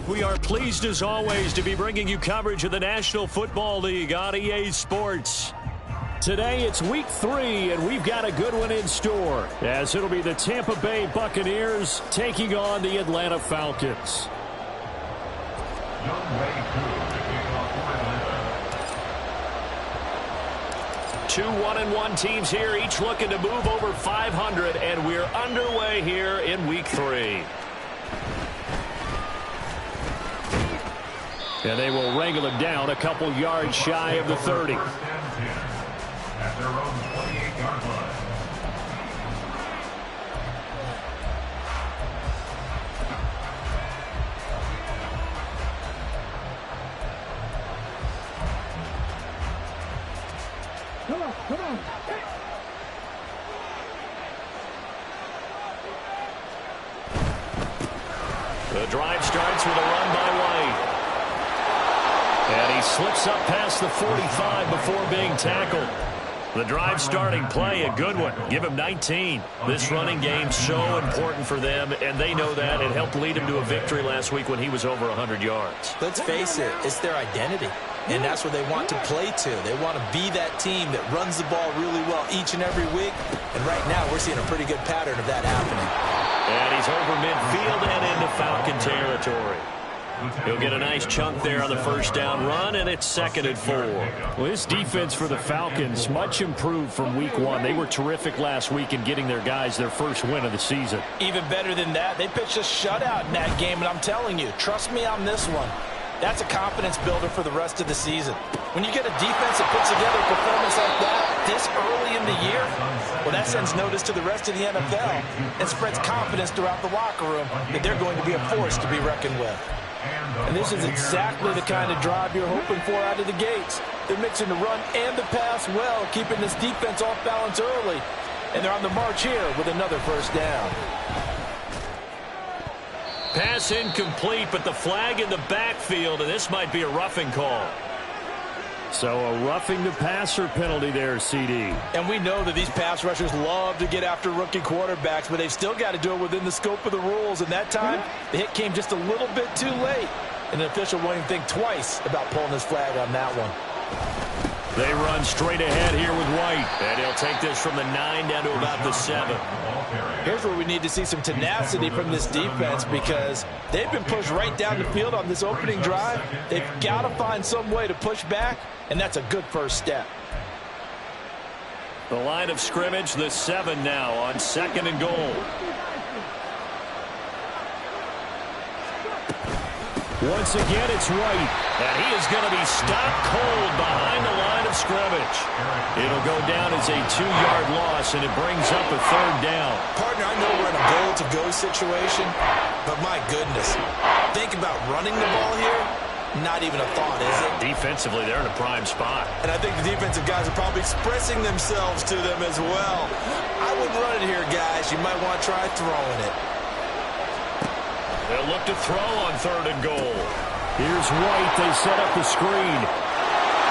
We are pleased as always to be bringing you coverage of the National Football League on EA Sports. Today it's week 3 and we've got a good one in store as it'll be the Tampa Bay Buccaneers taking on the Atlanta Falcons. Two 1-1 teams here, each looking to move over 500, and we're underway here in week 3. And they will wrangle him down a couple yards shy of the 30. At their own 28-yard line. Come on. The drive starts with a run by White. And he slips up past the 45 before being tackled. The drive starting play, a good one. Give him 19. This running game so important for them, and they know that. It helped lead him to a victory last week when he was over 100 yards. Let's face it, it's their identity, and that's what they want to play to. They want to be that team that runs the ball really well each and every week, and right now we're seeing a pretty good pattern of that happening. And he's over midfield and into Falcon territory. He'll get a nice chunk there on the first down run, and it's 2nd and 4. Well, this defense for the Falcons, much improved from week 1. They were terrific last week in getting their guys their first win of the season. Even better than that, they pitched a shutout in that game, and I'm telling you, trust me on this one. That's a confidence builder for the rest of the season. When you get a defense that puts together a performance like that this early in the year, well, that sends notice to the rest of the NFL and spreads confidence throughout the locker room that they're going to be a force to be reckoned with. And this is exactly the kind of drive you're hoping for out of the gates. They're mixing the run and the pass well, keeping this defense off balance early. And they're on the march here with another first down. Pass incomplete, but the flag in the backfield, and this might be a roughing call. So a roughing the passer penalty there, CD. And we know that these pass rushers love to get after rookie quarterbacks, but they've still got to do it within the scope of the rules. And that time, the hit came just a little bit too late. And the official won't even think twice about pulling his flag on that one. They run straight ahead here with White. And he'll take this from the 9 down to about the 7. Here's where we need to see some tenacity from this defense because they've been pushed right down the field on this opening drive. They've got to find some way to push back, and that's a good first step. The line of scrimmage, the 7 now on 2nd and goal. Once again, it's White, and he is going to be stopped cold behind the line of scrimmage. It'll go down as a 2-yard loss, and it brings up a 3rd down. Partner, I know we're in a goal-to-go situation, but my goodness, think about running the ball here. Not even a thought, is it? Defensively, they're in a prime spot. And I think the defensive guys are probably expressing themselves to them as well. I wouldn't run it here, guys. You might want to try throwing it. They'll look to throw on 3rd and goal. Here's White. They set up the screen.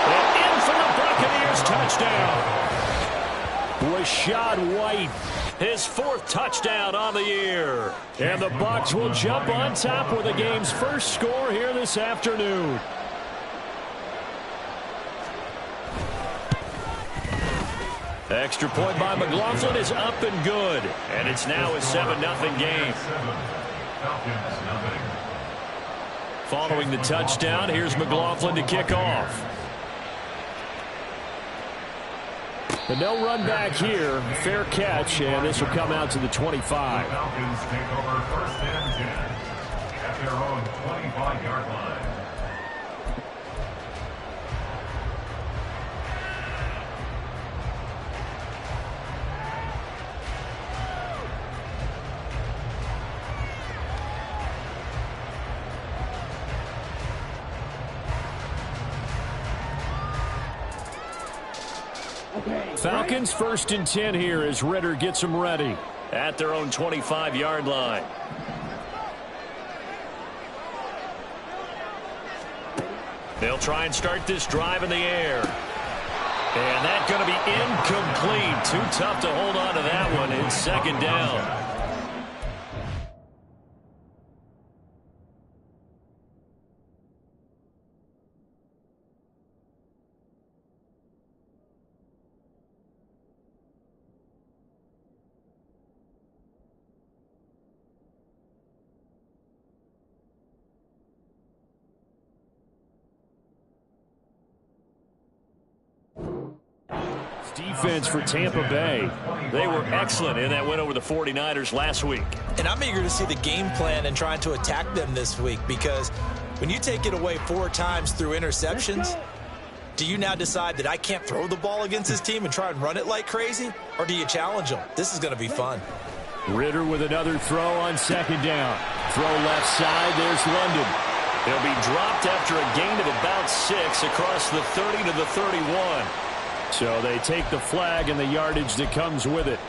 And in for the Buccaneers touchdown. Rachaad White, his 4th touchdown on the year. And the Bucs will jump on top with the game's first score here this afternoon. Extra point by McLaughlin is up and good. And it's now a 7-0 game. Following the touchdown, here's McLaughlin to kick off. And no run back here. Fair catch, and this will come out to the 25. Falcons take over 1st and 10 at their own 25-yard line. Falcons 1st and 10 here as Ridder gets them ready at their own 25-yard line. They'll try and start this drive in the air. And that's going to be incomplete. Too tough to hold on to that one. It's 2nd down. defense for Tampa Bay. They were excellent in that win over the 49ers last week. And I'm eager to see the game plan and trying to attack them this week, because when you take it away 4 times through interceptions, do you now decide that I can't throw the ball against this team and try and run it like crazy? Or do you challenge them? This is going to be fun. Ritter with another throw on second down. Throw left side. There's London. He'll be dropped after a gain of about 6 across the 30 to the 31. So they take the flag and the yardage that comes with it.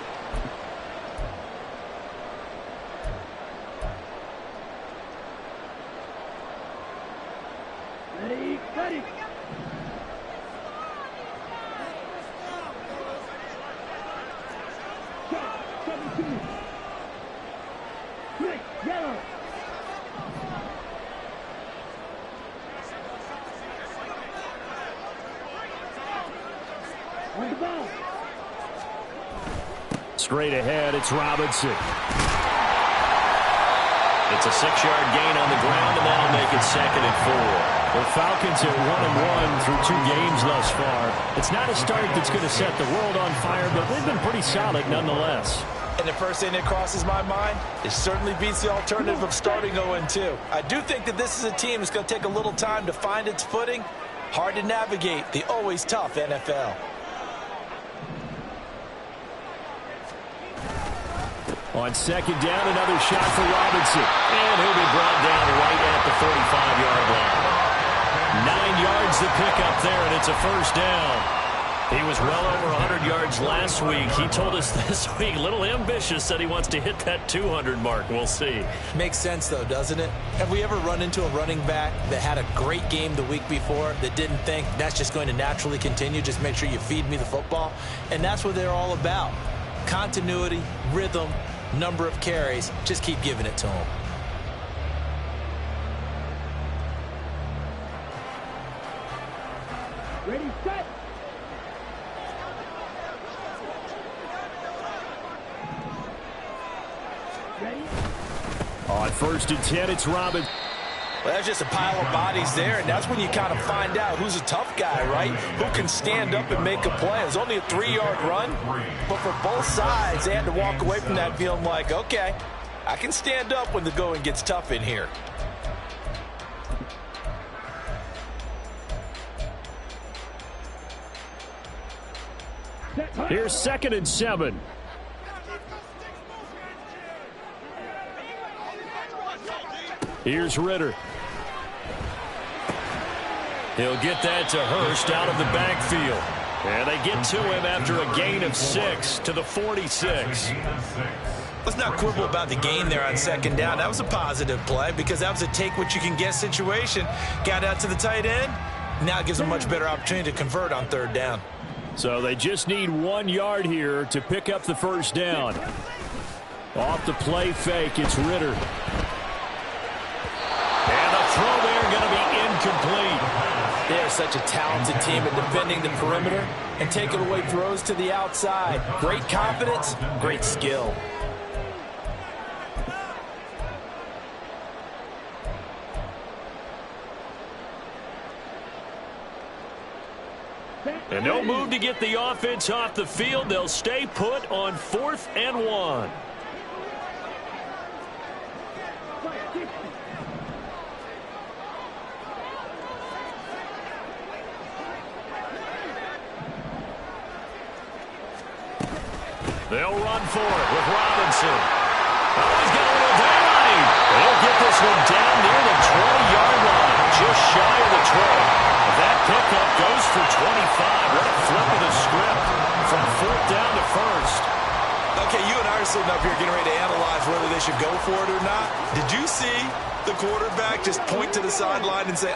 Ready. Yellow. On the ball. Straight ahead, it's Robinson. It's a 6-yard gain on the ground, and that'll make it 2nd and 4. The Falcons at 1-1 through 2 games thus far. It's not a start that's going to set the world on fire, but they've been pretty solid nonetheless. And the first thing that crosses my mind, it certainly beats the alternative of starting 0-2. I do think that this is a team that's going to take a little time to find its footing. Hard to navigate the always tough NFL. On second down, another shot for Robinson. And he'll be brought down right at the 45-yard line. 9 yards to pick up there, and it's a first down. He was well over 100 yards last week. He told us this week, a little ambitious, said he wants to hit that 200 mark. We'll see. Makes sense, though, doesn't it? Have we ever run into a running back that had a great game the week before that didn't think that's just going to naturally continue? Just make sure you feed me the football. And that's what they're all about. Continuity, rhythm, number of carries. Just keep giving it to them. Ready, set. On 1st and 10, it's Robinson. Well, that's just a pile of bodies there, and that's when you kind of find out who's a tough guy, right? Who can stand up and make a play. It was only a 3-yard run, but for both sides, they had to walk away from that feeling like, okay, I can stand up when the going gets tough in here. Here's 2nd and 7. Here's Ritter. He'll get that to Hurst out of the backfield. And they get to him after a gain of 6 to the 46. Let's not quibble about the gain there on second down. That was a positive play because that was a take-what-you-can-get situation. Got out to the tight end. Now it gives them a much better opportunity to convert on 3rd down. So they just need 1 yard here to pick up the first down. Off the play fake, it's Ritter. And the throw there going to be incomplete. They're such a talented team at defending the perimeter and taking away throws to the outside. Great confidence, great skill. And no move to get the offense off the field. They'll stay put on 4th and 1. They'll run for it with Robinson. Oh, he's got a little down on him. They'll get this one down near the 20-yard line, just shy of the 20. That pickup goes for 25. What a flip of the script from 4th down to 1st. Okay, you and I are sitting up here getting ready to analyze whether they should go for it or not. Did you see the quarterback just point to the sideline and say,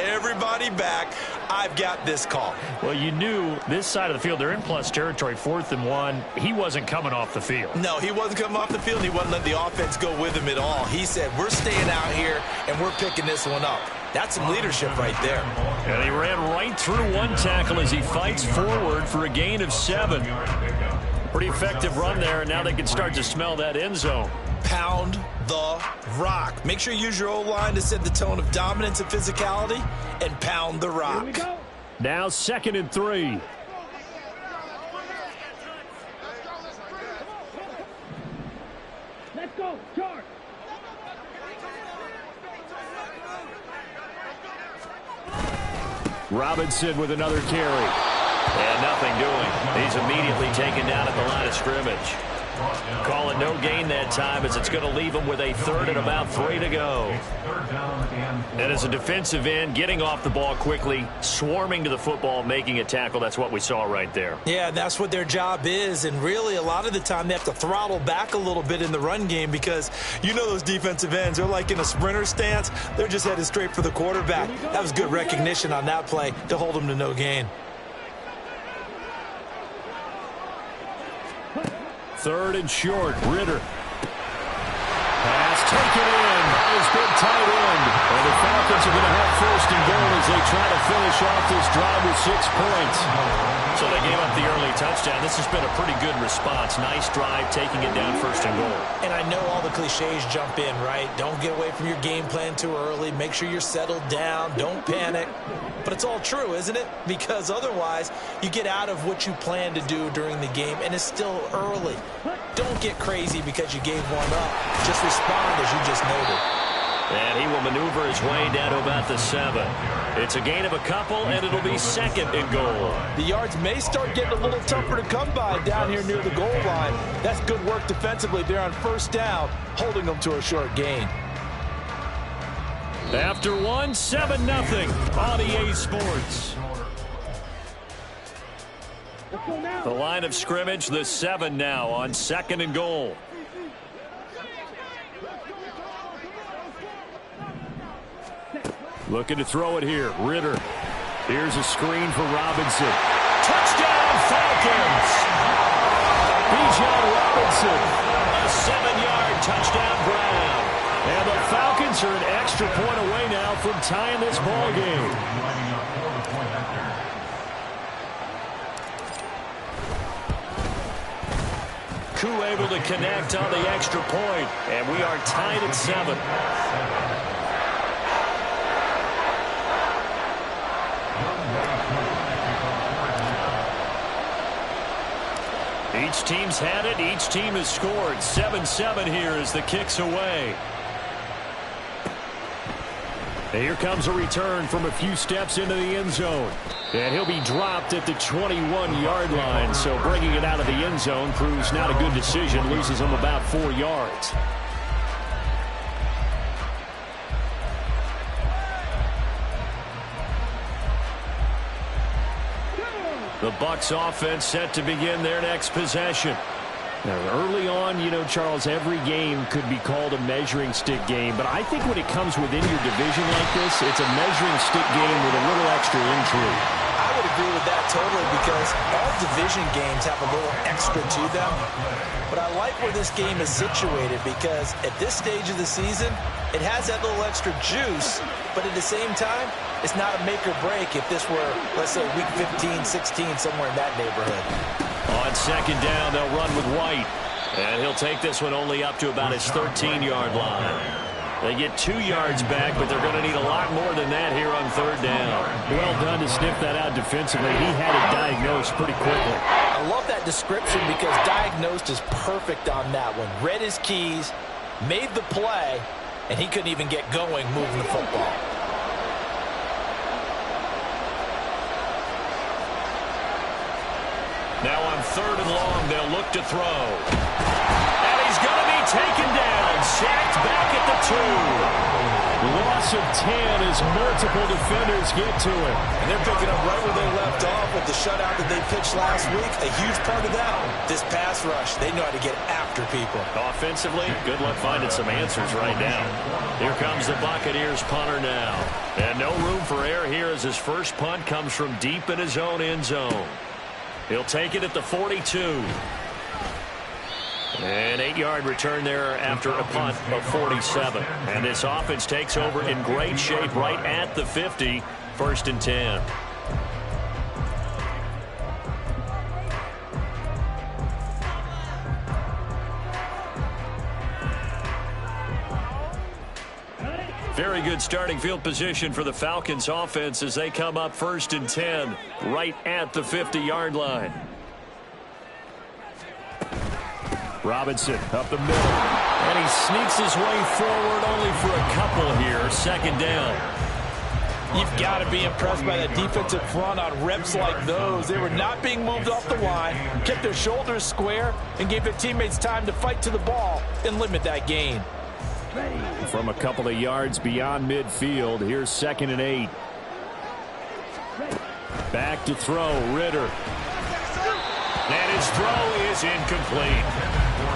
everybody back, I've got this call? Well, you knew this side of the field, they're in plus territory, 4th and 1. He wasn't coming off the field. No, he wasn't coming off the field. He wasn't letting the offense go with him at all. He said, we're staying out here, and we're picking this one up. That's some leadership right there. And he ran right through one tackle as he fights forward for a gain of 7. Pretty effective run there, and now they can start to smell that end zone. Pound the rock. Make sure you use your O-line to set the tone of dominance and physicality, and pound the rock. Now 2nd and 3. Robinson with another carry. And nothing doing. He's immediately taken down at the line of scrimmage. Calling no gain that time as it's going to leave him with a third and about 3 to go. And as a defensive end, getting off the ball quickly, swarming to the football, making a tackle, that's what we saw right there. Yeah, that's what their job is. And really, a lot of the time, they have to throttle back a little bit in the run game because you know those defensive ends, they're like in a sprinter stance. They're just headed straight for the quarterback. That was good recognition on that play to hold them to no gain. Third and short, Ritter. Pass taken in by his big tight end. And the Falcons are going to have first and goal as they try to finish off this drive with 6 points. So they gave up the early touchdown. This has been a pretty good response. Nice drive, taking it down first and goal. And I know all the cliches jump in, right? Don't get away from your game plan too early. Make sure you're settled down. Don't panic. But it's all true, isn't it? Because otherwise, you get out of what you plan to do during the game, and it's still early. Don't get crazy because you gave one up. Just respond as you just noted. And he will maneuver his way down to about the 7. It's a gain of a couple, and it'll be second and goal. The yards may start getting a little tougher to come by down here near the goal line. That's good work defensively there on first down, holding them to a short gain. After 1, 7-0 on EA Sports. The line of scrimmage, the 7 now on second and goal. Looking to throw it here. Ritter. Here's a screen for Robinson. Touchdown, Falcons! Bijan Robinson. A 7-yard touchdown grab. And the Falcons are an extra point away now from tying this ball game. Koo able to connect on the extra point, and we are tied at 7. Each team's had it. Each team has scored. 7-7 here as the kick's away. And here comes a return from a few steps into the end zone. And he'll be dropped at the 21-yard line. So bringing it out of the end zone proves not a good decision. Loses him about 4 yards. The Bucs offense set to begin their next possession. Now, early on, you know, Charles, every game could be called a measuring stick game. But I think when it comes within your division like this, it's a measuring stick game with a little extra intrigue. I would agree with that totally because all division games have a little extra to them. But I like where this game is situated because at this stage of the season, it has that little extra juice. But at the same time, it's not a make or break if this were, let's say, week 15, 16, somewhere in that neighborhood. On second down, they'll run with White. And he'll take this one only up to about his 13-yard line. They get 2 yards back, but they're going to need a lot more than that here on third down. Well done to sniff that out defensively. He had it diagnosed pretty quickly. I love that description because diagnosed is perfect on that one. Read his keys, made the play, and he couldn't even get going moving the football. Now on third and long, they'll look to throw. And he's going to be taken down. Sacked back at the 2. Loss of 10 as multiple defenders get to him. And they're picking up right where they left off with the shutout that they pitched last week. A huge part of that, this pass rush. They know how to get after people. Offensively, good luck finding some answers right now. Here comes the Buccaneers punter now. And no room for error here as his first punt comes from deep in his own end zone. He'll take it at the 42. An 8-yard return there after a punt of 47. And this offense takes over in great shape right at the 50. First and 10. Very good starting field position for the Falcons offense as they come up first and 10 right at the 50-yard line. Robinson up the middle. And he sneaks his way forward only for a couple here. Second down. You've got to be impressed by that defensive front on reps like those. They were not being moved off the line, kept their shoulders square, and gave their teammates time to fight to the ball and limit that gain. From a couple of yards beyond midfield, here's 2nd and 8. Back to throw, Ritter. And his throw is incomplete.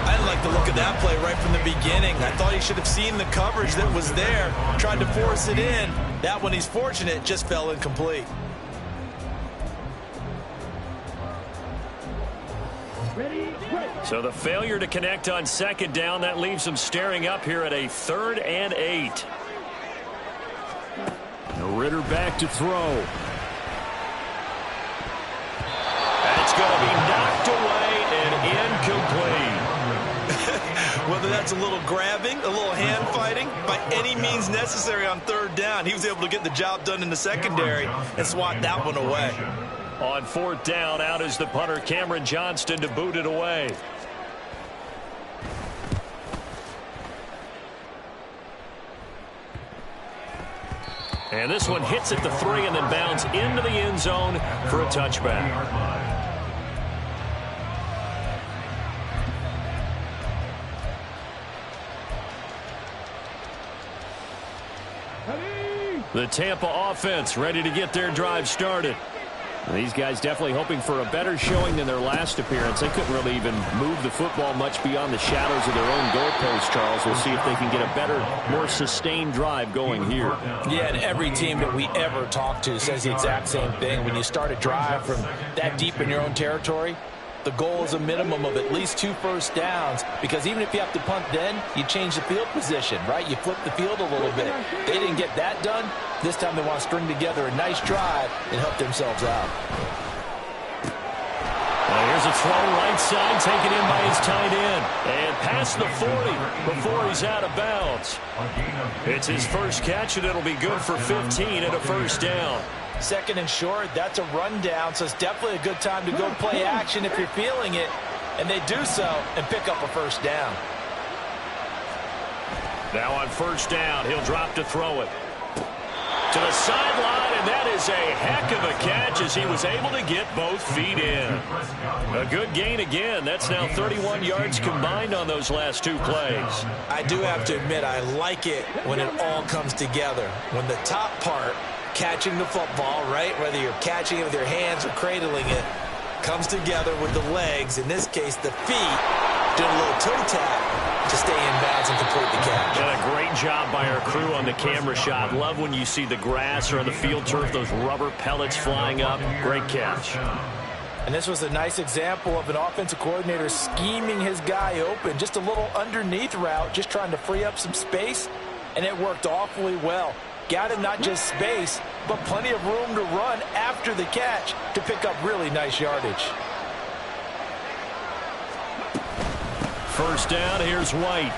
I didn't like the look of that play right from the beginning. I thought he should have seen the coverage that was there, tried to force it in. That one, he's fortunate, just fell incomplete. So the failure to connect on 2nd down, that leaves them staring up here at a 3rd and 8. Ritter back to throw. That's going to be knocked away and incomplete. Whether that's a little grabbing, a little hand fighting, by any means necessary on 3rd down, he was able to get the job done in the secondary and swat that one away. On 4th down, out is the punter, Cameron Johnston, to boot it away. And this one hits at the 3 and then bounds into the end zone for a touchback. The Tampa offense ready to get their drive started. These guys definitely hoping for a better showing than their last appearance. They couldn't really even move the football much beyond the shadows of their own goalpost, Charles. We'll see if they can get a better, more sustained drive going here. Yeah, and every team that we ever talk to says the exact same thing. When you start a drive from that deep in your own territory, the goal is a minimum of at least 2 first downs, because even if you have to punt then, you change the field position, right? You flip the field a little bit. They didn't get that done. This time they want to string together a nice drive and help themselves out. Well, here's a throw right side, taken in by his tight end. And past the 40 before he's out of bounds. It's his first catch, and it'll be good for 15 and a first down. 2nd and short, that's a rundown, so it's definitely a good time to go play action if you're feeling it. And they do so and pick up a first down. Now on 1st down, he'll drop to throw it. To the sideline, and that is a heck of a catch as he was able to get both feet in. A good gain again. That's now 31 yards combined on those last 2 plays. I do have to admit, I like it when it all comes together. When the top part, catching the football, right, whether you're catching it with your hands or cradling it, comes together with the legs, in this case the feet, doing a little toe tap to stay in bounds and complete the catch. And a great job by our crew on the camera shot. Love when you see the grass or on the field turf, those rubber pellets flying up. Great catch. And this was a nice example of an offensive coordinator scheming his guy open. Just a little underneath route, just trying to free up some space, and it worked awfully well. Got him not just space, but plenty of room to run after the catch to pick up really nice yardage. First down, here's White.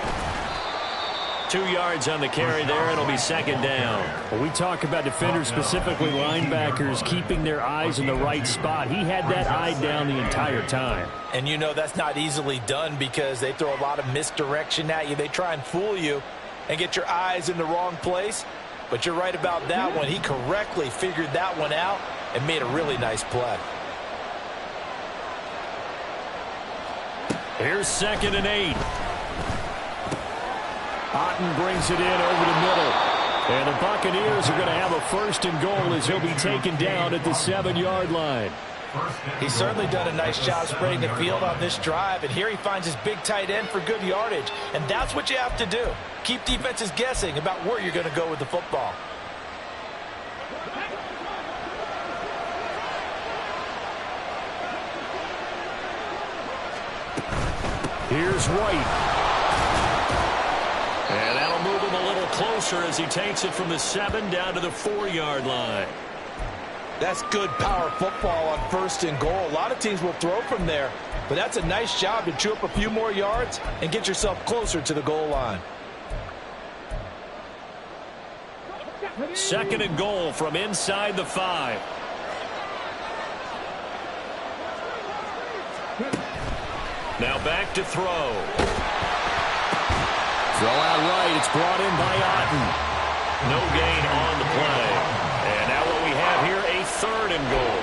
2 yards on the carry there. It'll be 2nd down. Well, we talk about defenders, specifically linebackers, keeping their eyes in the right spot. He had that eye down the entire time. And you know that's not easily done because they throw a lot of misdirection at you. They try and fool you and get your eyes in the wrong place. But you're right about that one. He correctly figured that one out and made a really nice play. Here's 2nd and 8. Otten brings it in over the middle. And the Buccaneers are going to have a 1st and goal as he'll be taken down at the 7-yard line. He's certainly done a nice job spreading the field on this drive, and here he finds his big tight end for good yardage. And that's what you have to do. Keep defenses guessing about where you're going to go with the football. Here's White. And that'll move him a little closer as he takes it from the 7 down to the 4-yard line. That's good power football on 1st and goal. A lot of teams will throw from there, but that's a nice job to chew up a few more yards and get yourself closer to the goal line. 2nd and goal from inside the 5. Now back to throw. Throw out right. It's brought in by Otten. No gain on the play. third and goal.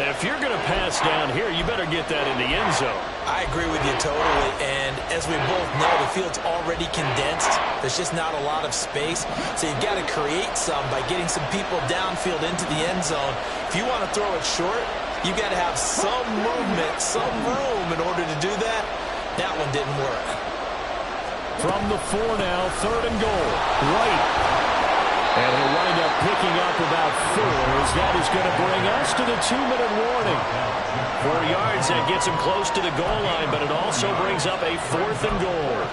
If you're going to pass down here, you better get that in the end zone. I agree with you totally, and as we both know, the field's already condensed. There's just not a lot of space, so you've got to create some by getting some people downfield into the end zone. If you want to throw it short, you've got to have some movement, some room in order to do that. That one didn't work. From the 4 now, third and goal. Right. And he'll wind up picking up about 4 as that is going to bring us to the 2-minute warning. 4 yards, that gets him close to the goal line, but it also brings up a 4th and goal.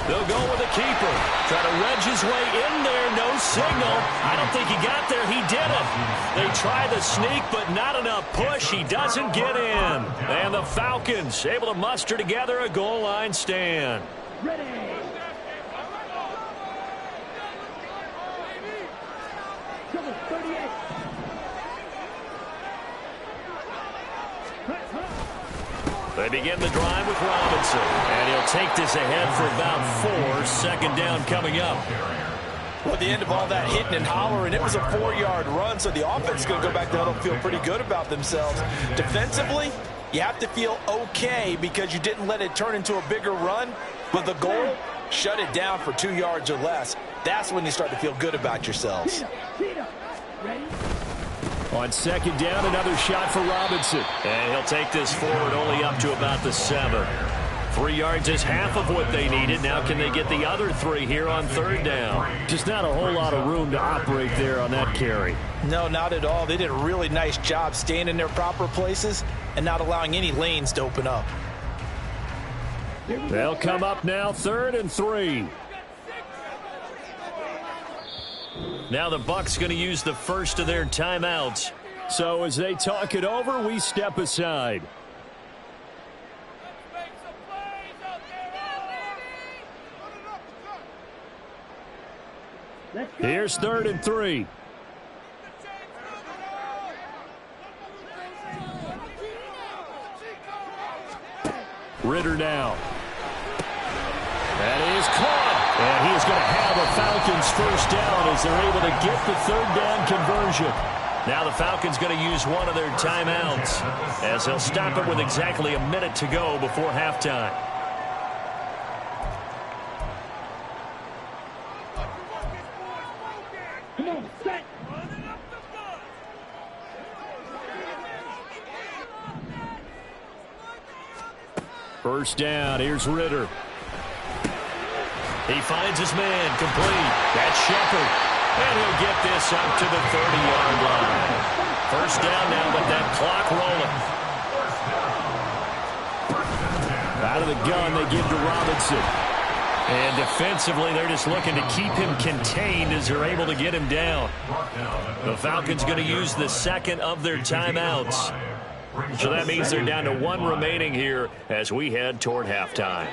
They'll go with a keeper. Try to wedge his way in there. No signal. I don't think he got there. He didn't. They try the sneak, but not enough push. He doesn't get in. And the Falcons able to muster together a goal line stand. Ready. Number 38. They begin the drive with Robinson. And he'll take this ahead for about 4. Second down coming up. Well, at the end of all that hitting and hollering, it was a 4-yard run, so the offense is going to go back there and feel pretty good about themselves. Defensively, you have to feel okay because you didn't let it turn into a bigger run. But the goal, shut it down for 2 yards or less. That's when you start to feel good about yourselves. Ready. On second down, another shot for Robinson. And he'll take this forward only up to about the 7. 3 yards is half of what they needed. Now can they get the other 3 here on third down? Just not a whole lot of room to operate there on that carry. No, not at all. They did a really nice job staying in their proper places and not allowing any lanes to open up. They'll come up now, 3rd and 3. Now the Bucs going to use the first of their timeouts. So as they talk it over, we step aside. Here's 3rd and 3. Ridder now. That is caught. And he is going to have a Falcons first down as they're able to get the 3rd down conversion. Now the Falcons going to use one of their timeouts as they'll stop it with exactly a minute to go before halftime. Come on, set. First down. Here's Ridder. He finds his man complete. That's Shepard. And he'll get this up to the 30-yard line. First down now, but that clock rolling. Out of the gun, they give to Robinson. And defensively, they're just looking to keep him contained as they're able to get him down. The Falcons going to use the second of their timeouts. So that means they're down to 1 remaining here as we head toward halftime.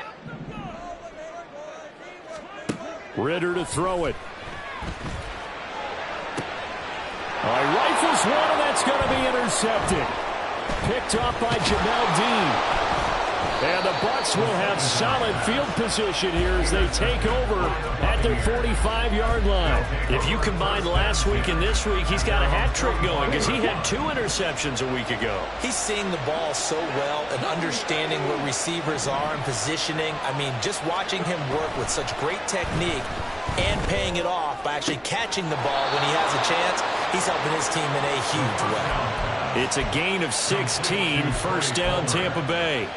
Ridder to throw it. Rifles one, and that's going to be intercepted. Picked up by Jamel Dean. And the Bucs will have solid field position here as they take over at their 45-yard line. If you combine last week and this week, he's got a hat trick going because he had 2 interceptions a week ago. He's seeing the ball so well and understanding where receivers are and positioning. I mean, just watching him work with such great technique and paying it off by actually catching the ball when he has a chance, he's helping his team in a huge way. It's a gain of 16, first down Tampa Bay.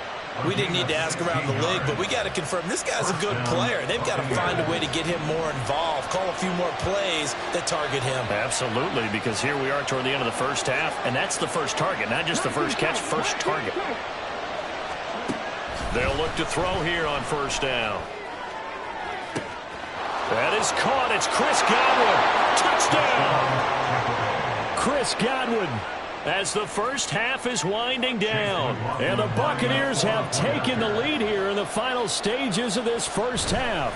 We didn't need to ask around the league, but we got to confirm this guy's a good player. They've got to find a way to get him more involved, call a few more plays that target him. Absolutely, because here we are toward the end of the first half, and that's the first target, not just the first catch, first target. They'll look to throw here on first down. That is caught. It's Chris Godwin. Touchdown. Chris Godwin. As the first half is winding down. And the Buccaneers have taken the lead here in the final stages of this first half.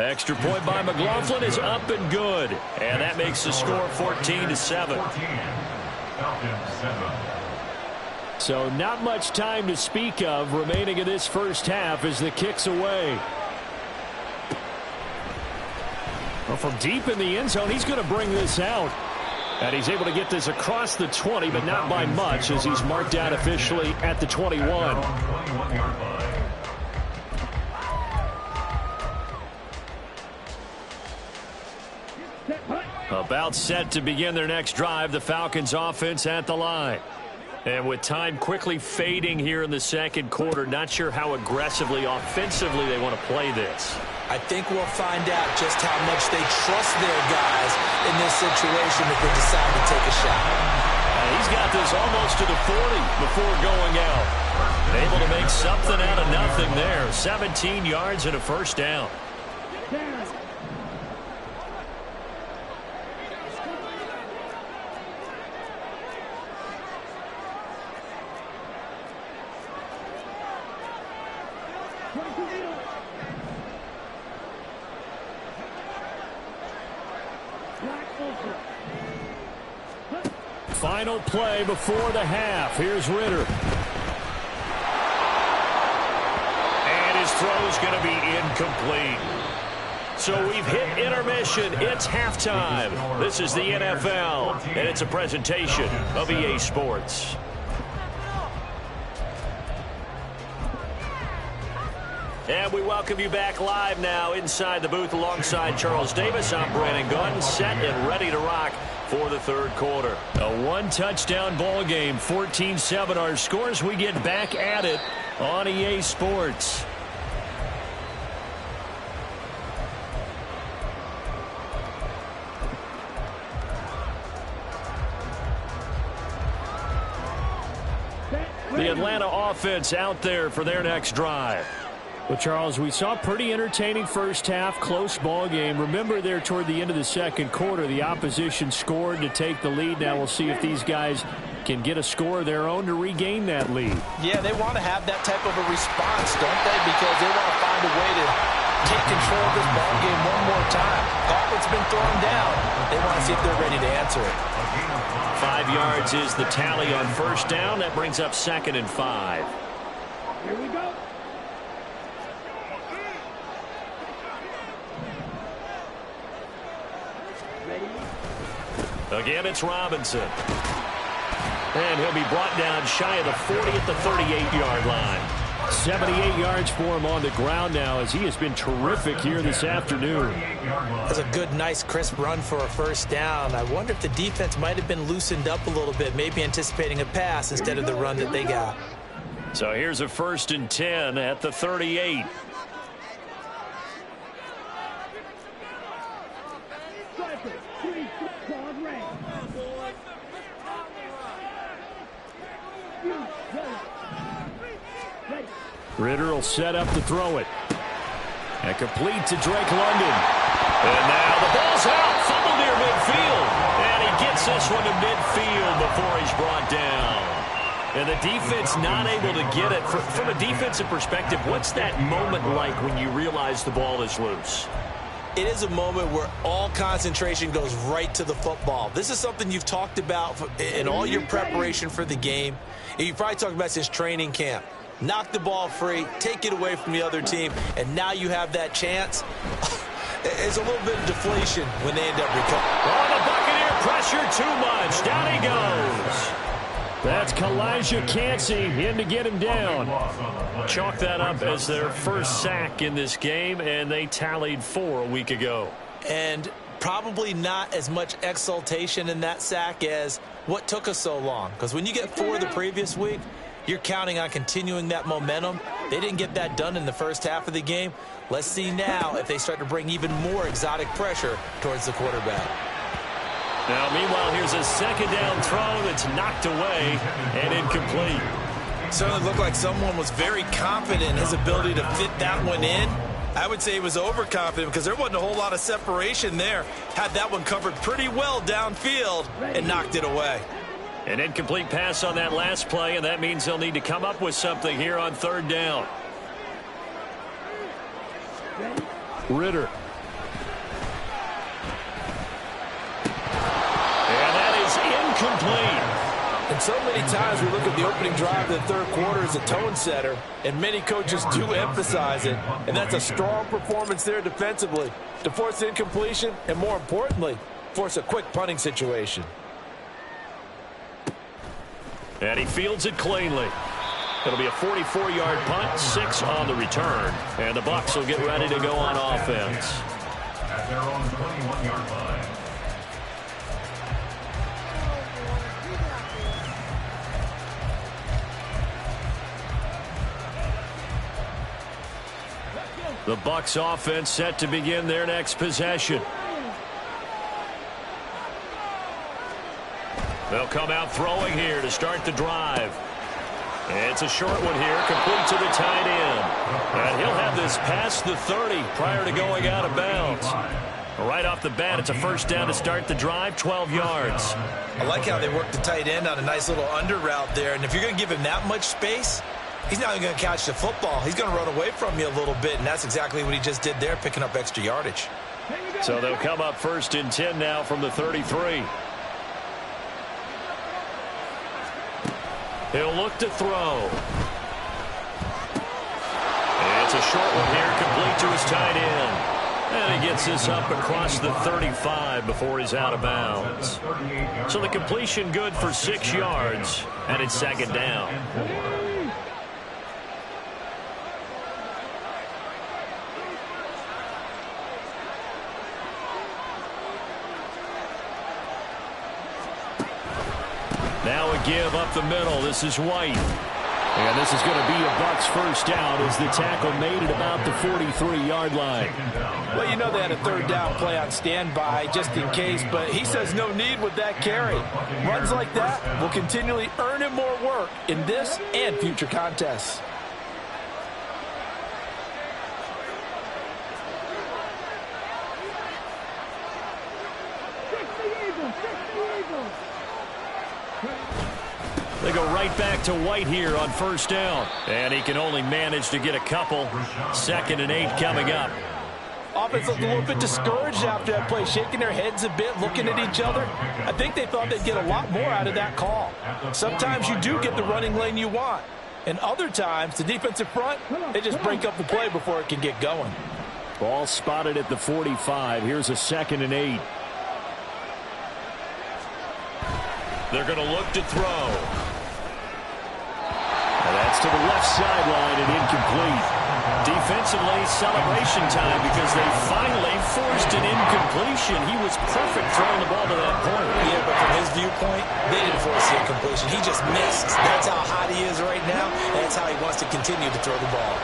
Extra point by McLaughlin is up and good. And that makes the score 14-7. So not much time to speak of remaining in this first half as the kick's away. Well, from deep in the end zone, he's going to bring this out. And he's able to get this across the 20, but not by much as he's marked out officially at the 21. About set to begin their next drive, the Falcons offense at the line. And with time quickly fading here in the second quarter, not sure how aggressively, offensively they want to play this. I think we'll find out just how much they trust their guys in this situation if they decide to take a shot. He's got this almost to the 40 before going out. Able to make something out of nothing there. 17 yards and a first down. Final play before the half. Here's Ritter. And his throw is going to be incomplete. So we've hit intermission. It's halftime. This is the NFL, and it's a presentation of EA Sports. And we welcome you back live now inside the booth alongside Charles Davis. I'm Brandon Gunn, set and ready to rock for the third quarter. A one-touchdown ball game, 14-7 our scores. We get back at it on EA Sports. The Atlanta offense out there for their next drive. Well, Charles, we saw a pretty entertaining first half, close ball game. Remember there toward the end of the second quarter, the opposition scored to take the lead. Now we'll see if these guys can get a score of their own to regain that lead. Yeah, they want to have that type of a response, don't they? Because they want to find a way to take control of this ball game one more time. Gauntlet's been thrown down. They want to see if they're ready to answer it. 5 yards is the tally on first down. That brings up 2nd and 5. Here we go. Again, it's Robinson. And he'll be brought down shy of the 40 at the 38-yard line. 78 yards for him on the ground now as he has been terrific here this afternoon. That's a good, nice, crisp run for a first down. I wonder if the defense might have been loosened up a little bit, maybe anticipating a pass instead of the run that they got. So here's a 1st and 10 at the 38. Ritter will set up to throw it. And complete to Drake London. And now the ball's out. Fumble near midfield. And he gets this one to midfield before he's brought down. And the defense not able to get it. From a defensive perspective, what's that moment like when you realize the ball is loose? It is a moment where all concentration goes right to the football. This is something you've talked about in all your preparation for the game. And you've probably talked about since training camp. Knock the ball free, take it away from the other team, and now you have that chance. It's a little bit of deflation when they end up recovering. Oh, the Buccaneer pressure too much. Down he goes. That's Kalijah Cansey in to get him down. Chalk that up as their first sack in this game, and they tallied 4 a week ago. And probably not as much exultation in that sack as what took us so long. Because when you get 4 the previous week, you're counting on continuing that momentum. They didn't get that done in the first half of the game. Let's see now if they start to bring even more exotic pressure towards the quarterback. Now, meanwhile, here's a 2nd down throw that's knocked away and incomplete. Certainly looked like someone was very confident in his ability to fit that one in. I would say he was overconfident because there wasn't a whole lot of separation there. Had that one covered pretty well downfield and knocked it away. An incomplete pass on that last play, and that means they'll need to come up with something here on 3rd down. Ritter So many times we look at the opening drive of the third quarter as a tone setter, and many coaches do emphasize it, and that's a strong performance there defensively to force incompletion and, more importantly, force a quick punting situation. And he fields it cleanly. It'll be a 44-yard punt, 6 on the return, and the Bucs will get ready to go on offense. At their own 21-yard line. The Bucs offense set to begin their next possession. They'll come out throwing here to start the drive. It's a short one here, complete to the tight end. And he'll have this past the 30 prior to going out of bounds. Right off the bat, it's a first down to start the drive, 12 yards. I like how they work the tight end on a nice little under route there. And if you're going to give him that much space, he's not even going to catch the football. He's going to run away from you a little bit, and that's exactly what he just did there, picking up extra yardage. So they'll come up 1st and 10 now from the 33. He'll look to throw. It's a short one here, complete to his tight end. And he gets this up across the 35 before he's out of bounds. So the completion good for 6 yards, and it's 2nd down. Now a give up the middle. This is White. And this is going to be a Bucs first down as the tackle made at about the 43-yard line. Well, you know they had a 3rd down play on standby just in case, but he says no need with that carry. Runs like that will continually earn him more work in this and future contests. They go right back to White here on 1st down. And he can only manage to get a couple. 2nd and 8 coming up. Offense looked a little bit discouraged after that play, shaking their heads a bit, looking at each other. I think they thought they'd get a lot more out of that call. Sometimes you do get the running lane you want. And other times, the defensive front, they just break up the play before it can get going. Ball spotted at the 45. Here's a 2nd and 8. They're going to look to throw. And that's to the left sideline and incomplete. Defensively, celebration time because they finally forced an incompletion. He was perfect throwing the ball to that point. Yeah, but from his viewpoint, they didn't force the incompletion. He just missed. That's how hot he is right now, and that's how he wants to continue to throw the ball.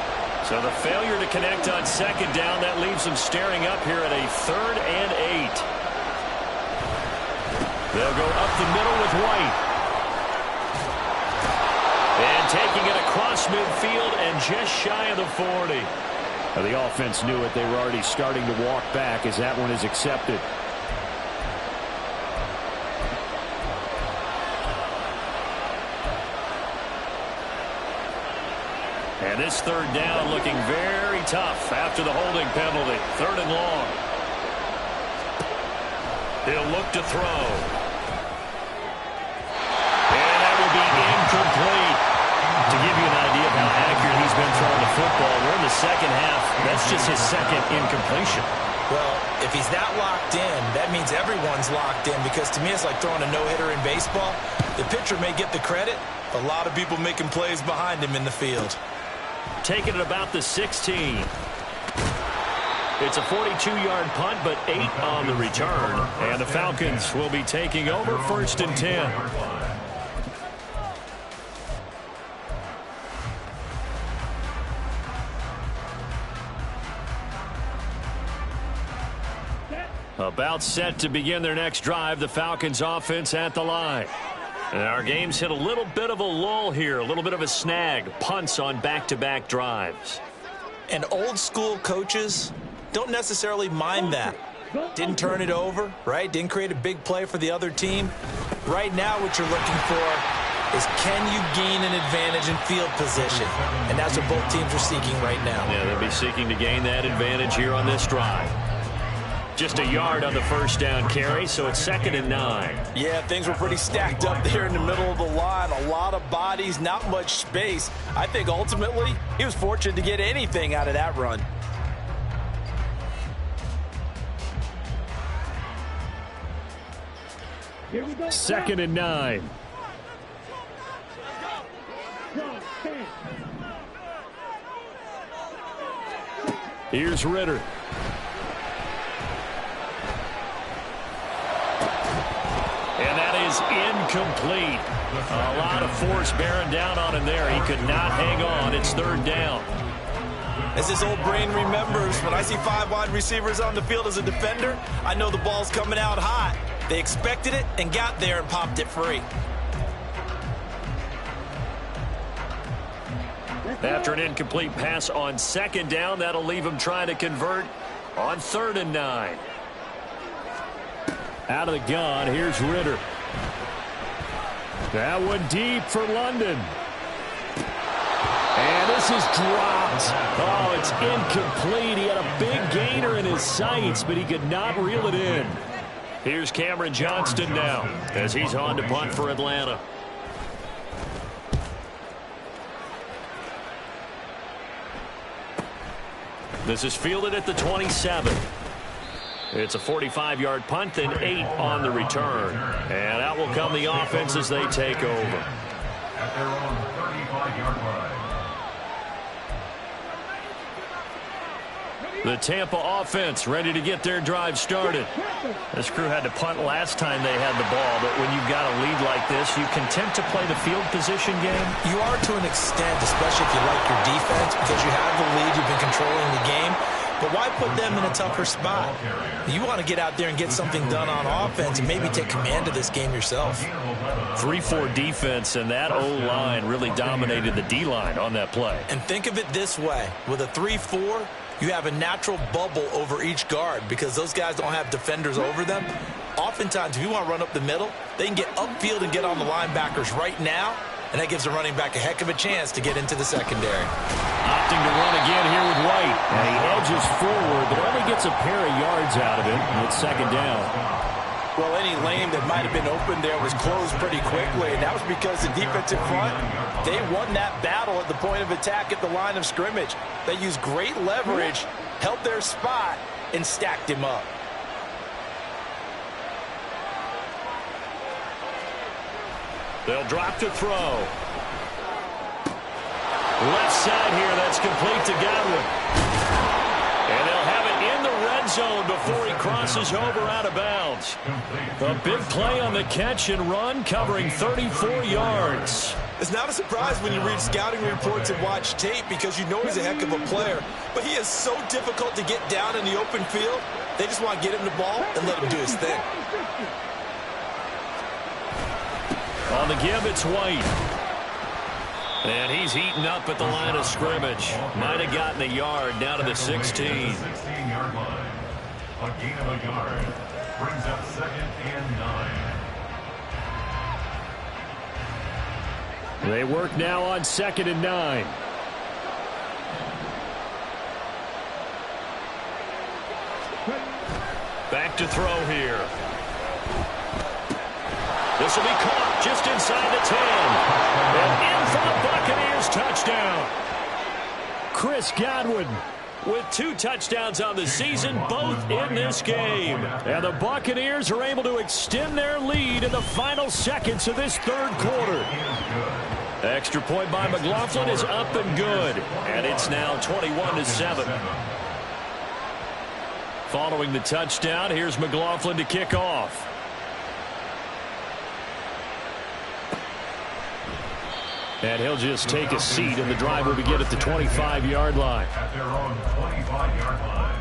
So the failure to connect on 2nd down, that leaves him staring up here at a 3rd and 8. They'll go up the middle with White. And taking it across midfield and just shy of the 40. Now, the offense knew it. They were already starting to walk back as that one is accepted. And this 3rd down looking very tough after the holding penalty. 3rd and long. He'll look to throw. Incomplete. To give you an idea of how accurate he's been throwing the football, we're in the 2nd half. That's just his 2nd incompletion. Well, if he's that locked in, that means everyone's locked in, because to me it's like throwing a no-hitter in baseball. The pitcher may get the credit, a lot of people making plays behind him in the field. Taking it about the 16. It's a 42-yard punt, but 8 on the return. And the Falcons will be taking over 1st and 10. About set to begin their next drive, the Falcons offense at the line. And our game's hit a little bit of a lull here, a little bit of a snag, punts on back-to-back drives. And old school coaches don't necessarily mind that. Didn't turn it over, right? Didn't create a big play for the other team. Right now what you're looking for is, can you gain an advantage in field position? And that's what both teams are seeking right now. Yeah, they'll be seeking to gain that advantage here on this drive. Just a yard on the first down carry, so it's 2nd and 9. Yeah, things were pretty stacked up there in the middle of the line. A lot of bodies, not much space. I think ultimately he was fortunate to get anything out of that run. Here we go. 2nd and 9. Here's Ritter. And that is incomplete. A lot of force bearing down on him there. He could not hang on. It's 3rd down. As his old brain remembers, when I see 5 wide receivers on the field as a defender, I know the ball's coming out hot. They expected it and got there and popped it free. After an incomplete pass on 2nd down, that'll leave him trying to convert on 3rd and 9. Out of the gun, here's Ritter. That one deep for London. And this is dropped. Oh, it's incomplete. He had a big gainer in his sights, but he could not reel it in. Here's Cameron Johnston now as he's on to punt for Atlanta. This is fielded at the 27. It's a 45-yard punt and 8 on the return. And out will come the offense as they take over. At their own 35-yard line. The Tampa offense ready to get their drive started. This crew had to punt last time they had the ball, but when you've got a lead like this, you content to play the field position game? You are to an extent, especially if you like your defense, because you have the lead, you've been controlling the game. But why put them in a tougher spot? You want to get out there and get something done on offense and maybe take command of this game yourself. 3-4 defense, and that O-line really dominated the D-line on that play. And think of it this way. With a 3-4, you have a natural bubble over each guard because those guys don't have defenders over them. Oftentimes, if you want to run up the middle, they can get upfield and get on the linebackers right now, and that gives the running back a heck of a chance to get into the secondary. Opting to run again here with White. And he edges forward, but only gets a pair of yards out of it. And it's 2nd down. Well, any lane that might have been open there was closed pretty quickly, and that was because the defensive front, they won that battle at the point of attack at the line of scrimmage. They used great leverage, held their spot, and stacked him up. They'll drop to throw. Left side here, that's complete to Godwin. And they'll have it in the red zone before he crosses over out of bounds. A big play on the catch and run, covering 34 yards. It's not a surprise when you read scouting reports and watch tape because you know he's a heck of a player. But he is so difficult to get down in the open field. They just want to get him the ball and let him do his thing. On the give, it's White. And he's heating up at the line of scrimmage. Might have gotten a yard down to the 16. 16-yard line. A gain of a yard. Brings up 2nd and 9. They work now on 2nd and 9. Back to throw here. This will be caught just inside the 10. And in for the Buccaneers touchdown. Chris Godwin with 2 touchdowns on the season, both in this game. And the Buccaneers are able to extend their lead in the final seconds of this 3rd quarter. Extra point by McLaughlin is up and good. And it's now 21-7. Following the touchdown, here's McLaughlin to kick off. And he'll just take a seat, and the drive will begin at the 25-yard line. At their own 25-yard line.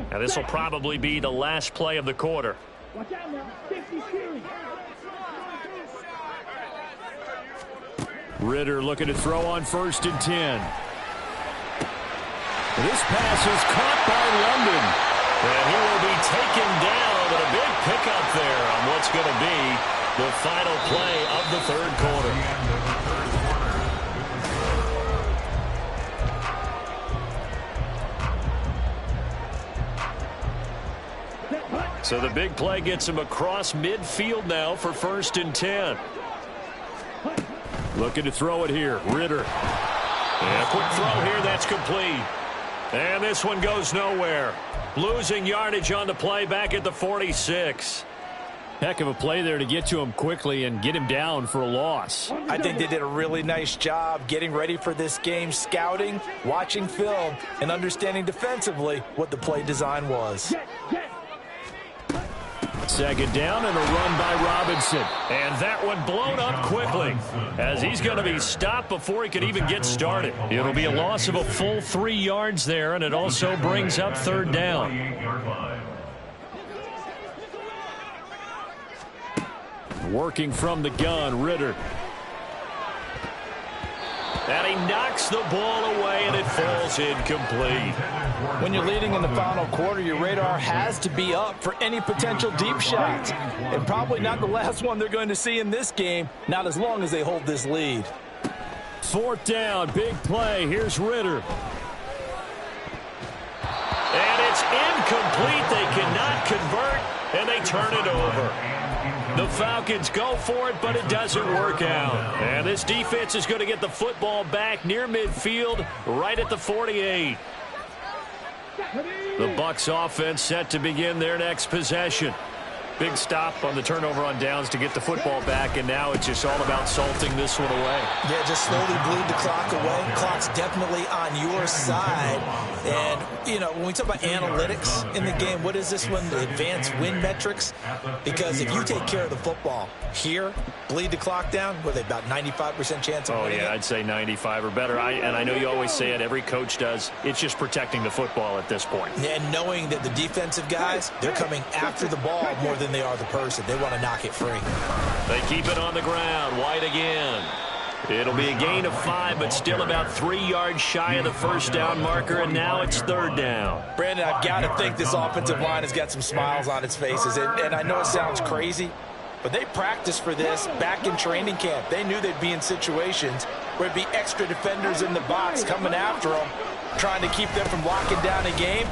Now this will probably be the last play of the quarter. Watch out now. 50 series. Ritter looking to throw on 1st and 10. This pass is caught by London. And he will be taken down, but a big pickup there on what's going to be The final play of the third quarter. So the big play gets him across midfield now for 1st and 10. Looking to throw it here. Ridder. And a quick throw here that's complete. And this one goes nowhere. Losing yardage on the play back at the 46. Heck of a play there to get to him quickly and get him down for a loss. I think they did a really nice job getting ready for this game, scouting, watching film, and understanding defensively what the play design was. 2nd down and a run by Robinson. And that one blown up quickly as he's going to be stopped before he could even get started. It'll be a loss of a full 3 yards there, and it also brings up 3rd down. Working from the gun, Ridder. And he knocks the ball away, and it falls incomplete. When you're leading in the final quarter, your radar has to be up for any potential deep shots. And probably not the last one they're going to see in this game, not as long as they hold this lead. 4th down, big play. Here's Ridder. And it's incomplete. They cannot convert, and they turn it over. The Falcons go for it, but it doesn't work out. And this defense is going to get the football back near midfield, right at the 48. The Bucs offense set to begin their next possession. Big stop on the turnover on downs to get the football back, and now it's just all about salting this one away. Yeah, just slowly bleed the clock away. Clock's definitely on your side. And, you know, when we talk about analytics in the game, what is this one? The advanced win metrics? Because if you take care of the football here, bleed the clock down, what are they, about 95% chance of winning? Oh, yeah, I'd say 95 or better. And I know you always say it, every coach does. It's just protecting the football at this point. And knowing that the defensive guys, they're coming after the ball more than they are the person. They want to knock it free. They keep it on the ground. White again. It'll be a gain of 5, but still about 3 yards shy of the 1st down marker, and now it's 3rd down. Brandon, I've got to think this offensive line has got some smiles on its faces. And I know it sounds crazy, but they practiced for this back in training camp. They knew they'd be in situations where it'd be extra defenders in the box coming after them, trying to keep them from locking down a game.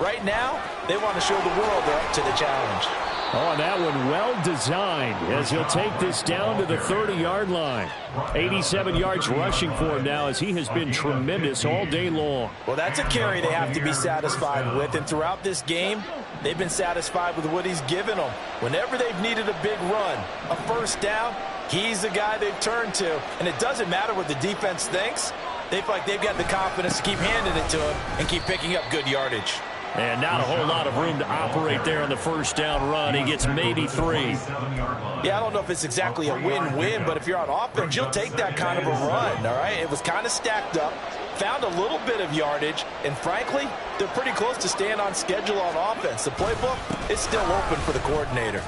Right now, they want to show the world they're up to the challenge. Oh, that one well designed as he'll take this down to the 30-yard line. 87 yards rushing for him now as he has been tremendous all day long. Well, that's a carry they have to be satisfied with. And throughout this game, they've been satisfied with what he's given them. Whenever they've needed a big run, a 1st down, he's the guy they've turned to. And it doesn't matter what the defense thinks. They feel like they've got the confidence to keep handing it to him and keep picking up good yardage. And not a whole lot of room to operate there on the 1st down run. He gets maybe 3. Yeah, I don't know if it's exactly a win-win, but if you're on offense, you'll take that kind of a run, all right? It was kind of stacked up, found a little bit of yardage, and frankly, they're pretty close to staying on schedule on offense. The playbook is still open for the coordinator.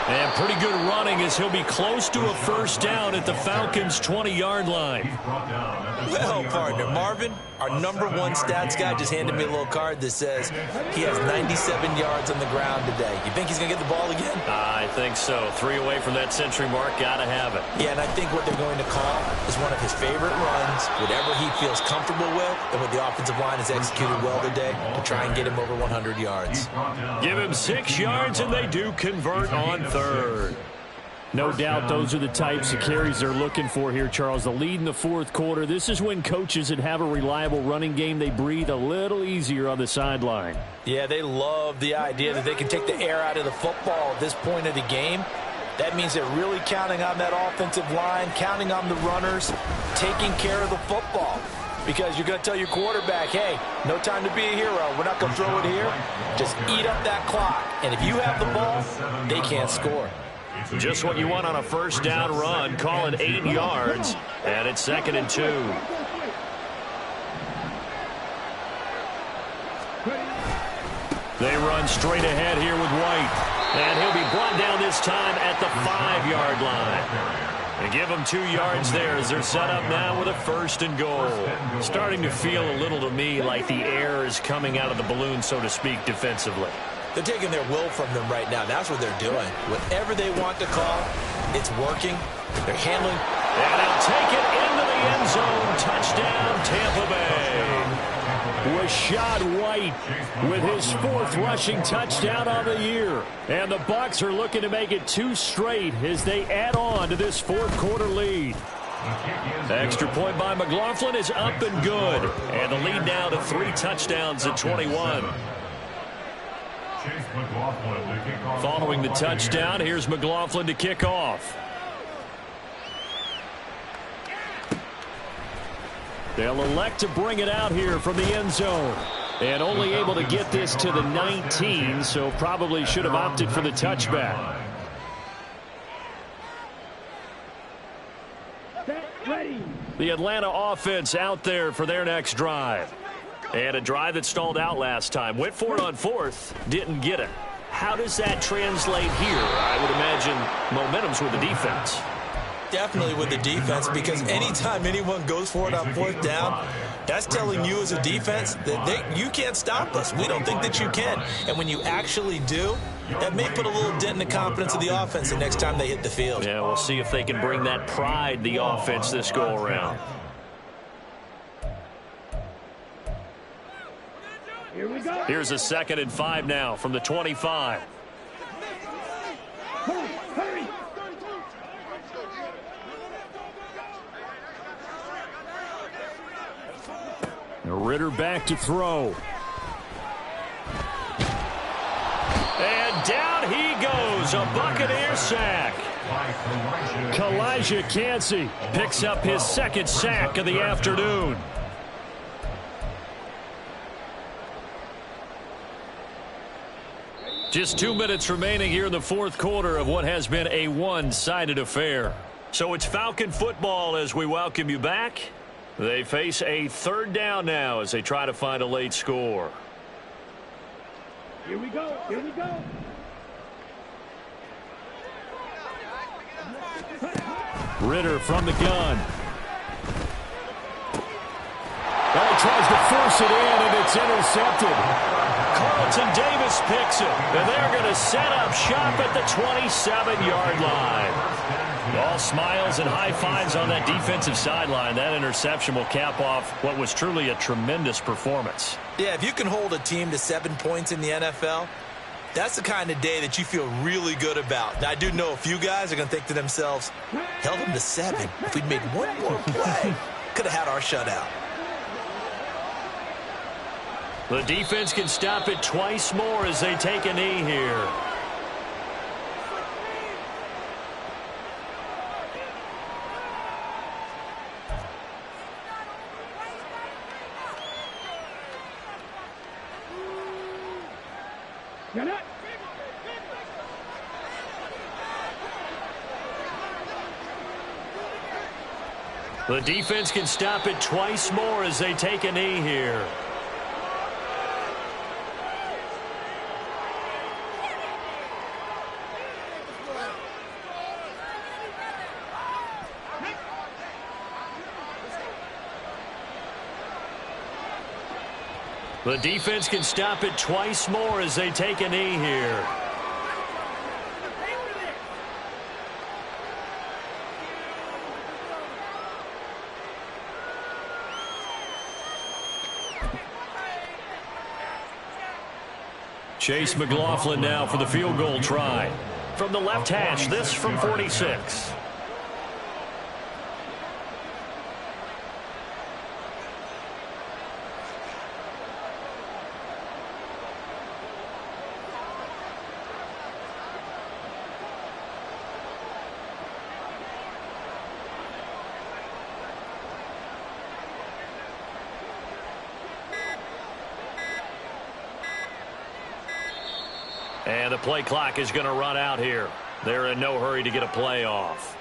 And pretty good running as he'll be close to a 1st down at the Falcons' 20-yard line. Well, partner, Marvin, our #1 stats guy, just handed me a little card that says he has 97 yards on the ground today. You think he's going to get the ball again? I think so. 3 away from that century mark. Got to have it. Yeah, and I think what they're going to call is one of his favorite runs, whatever he feels comfortable with, and what the offensive line has executed well today to try and get him over 100 yards. Give him 6 yards, and they do convert on 3rd. No doubt those are the types of carries they're looking for here, Charles. The lead in the 4th quarter. This is when coaches that have a reliable running game, they breathe a little easier on the sideline. Yeah, they love the idea that they can take the air out of the football at this point of the game. That means they're really counting on that offensive line, counting on the runners, taking care of the football. Because you're going to tell your quarterback, hey, no time to be a hero. We're not going to throw it here. Just eat up that clock. And if you have the ball, they can't score. Just what you want on a 1st down run. Call it 8 yards. And it's 2nd and 2. They run straight ahead here with White. And he'll be brought down this time at the 5-yard line. They give him 2 yards there as they're set up now with a 1st and goal. Starting to feel a little to me like the air is coming out of the balloon, so to speak, defensively. They're taking their will from them right now. That's what they're doing. Whatever they want to call, it's working. They're handling. And they'll take it into the end zone. Touchdown, Tampa Bay. Rachaad White with his 4th rushing touchdown on the year. And the Bucs are looking to make it 2 straight as they add on to this 4th quarter lead. Extra point by McLaughlin is up and good. And the lead now to 3 touchdowns at 21. Following the touchdown, here's McLaughlin to kick off. They'll elect to bring it out here from the end zone. And only able to get this to the 19, so probably should have opted for the touchback. Ready. The Atlanta offense out there for their next drive. And a drive that stalled out last time. Went for it on 4th, didn't get it. How does that translate here? I would imagine momentum's with the defense. Definitely with the defense, because anytime anyone goes for it on 4th down, that's telling you as a defense that you can't stop us. We don't think that you can. And when you actually do, that may put a little dent in the confidence of the offense the next time they hit the field. Yeah, we'll see if they can bring that pride, the offense, this go-around. Here we go. Here's a 2nd and 5 now from the 25. Hurry, hurry. Ritter back to throw. And down he goes, a Buccaneer sack. Calijah Kancey Picks up his 2nd sack of the afternoon. Just 2 minutes remaining here in the 4th quarter of what has been a one-sided affair. So it's Falcon football as we welcome you back. They face a 3rd down now as they try to find a late score. Here we go. Here we go. Ritter from the gun. He tries to force it in, and it's intercepted. Carlton Davis picks it, and they're going to set up shop at the 27-yard line. All smiles and high fives on that defensive sideline. That interception will cap off what was truly a tremendous performance. Yeah, if you can hold a team to 7 points in the NFL, that's the kind of day that you feel really good about. Now, I do know a few guys are going to think to themselves, held them to 7. If we'd made one more play, could have had our shutout. The defense can stop it twice more as they take a knee here. Get it. The defense can stop it twice more as they take a knee here. The defense can stop it twice more as they take a knee here. Chase McLaughlin now for the field goal try. From the left hash, this from 46. And the play clock is going to run out here. They're in no hurry to get a play off.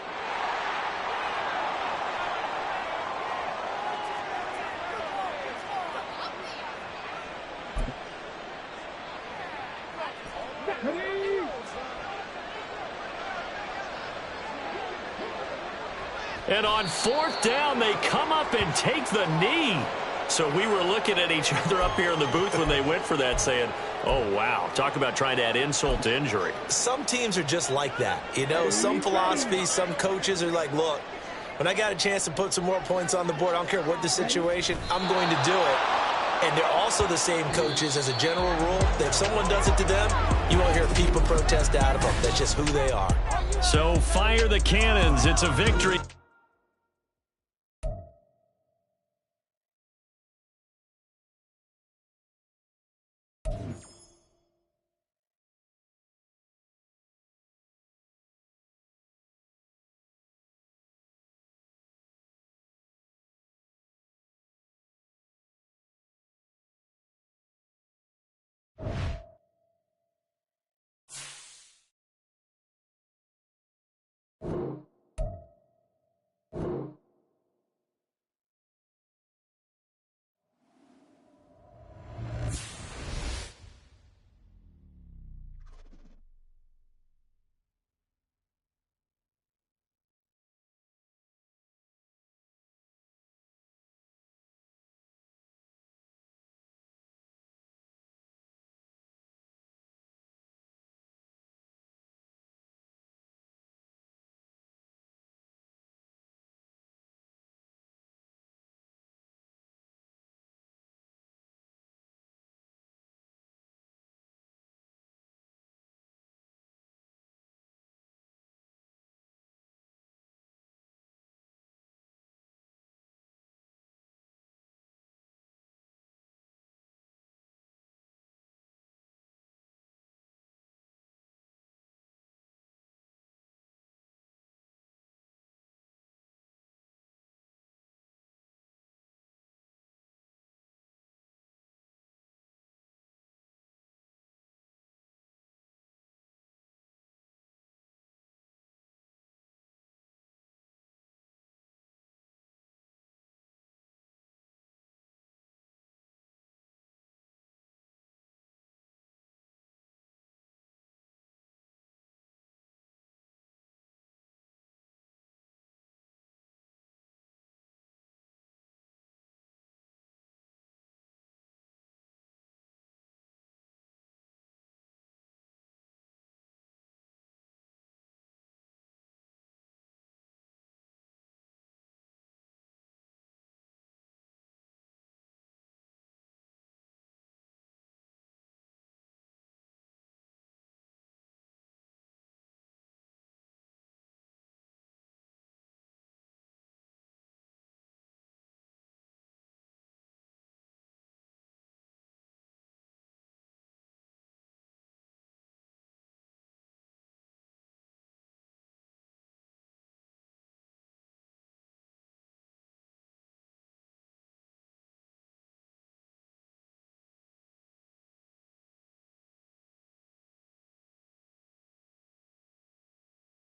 And on 4th down, they come up and take the knee. So we were looking at each other up here in the booth when they went for that saying, oh, wow, talk about trying to add insult to injury. Some teams are just like that. You know, some philosophies, some coaches are like, look, when I got a chance to put some more points on the board, I don't care what the situation, I'm going to do it. And they're also the same coaches as a general rule that if someone does it to them, you won't hear people protest out of them. That's just who they are. So fire the cannons. It's a victory.